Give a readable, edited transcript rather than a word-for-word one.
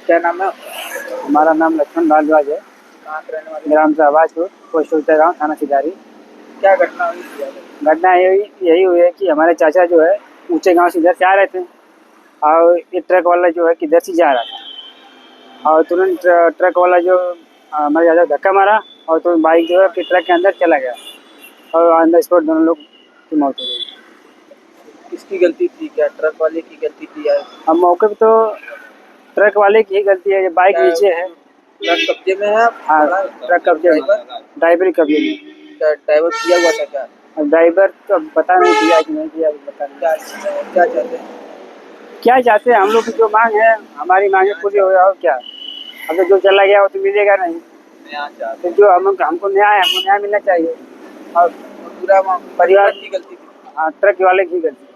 क्या नाम है? हमारा नाम लक्ष्मण भारद्वाज है। कहाँ के रहने वाले? ग्राम शाहबाजपुर, पोस्ट उल्टा गाँव, थाना सिधारी। क्या घटना हुई थी यार? घटना यही हुई है कि हमारे चाचा जो है ऊंचे गांव से इधर से आ रहे थे और ये ट्रक वाला जो है किधर से जा रहा था और तुरंत ट्रक वाला जो हमारे चाचा धक्का मारा और तुरंत बाइक जो है फिर ट्रक के अंदर चला गया और ऑन द स्पॉट दोनों लोग की मौत हो गई। किसकी गलती थी? क्या ट्रक वाले की गलती थी या अब मौके पे तो ट्रक वाले की ही गलती है, ये बाइक क्या नीचे है। ट्रक कब्जे में है? हाँ, पता ट्रक कब्जे में, ड्राइवर ड्राइवर ही कब्जे में। क्या ड्राइवर किया हुआ था क्या? अब ड्राइवर तो अब पता नहीं किया कि नहीं किया, पता नहीं। क्या क्या चाहते हैं? क्या चाहते हैं हम लोग की जो मांग है, हमारी मांगे पूरी हो और क्या। अब तो जो चला गया वो तो मिलेगा नहीं, तो जो हमको न्याय मिलना चाहिए और पूरा परिवार की गलती थी। ट्रक वाले की गलती।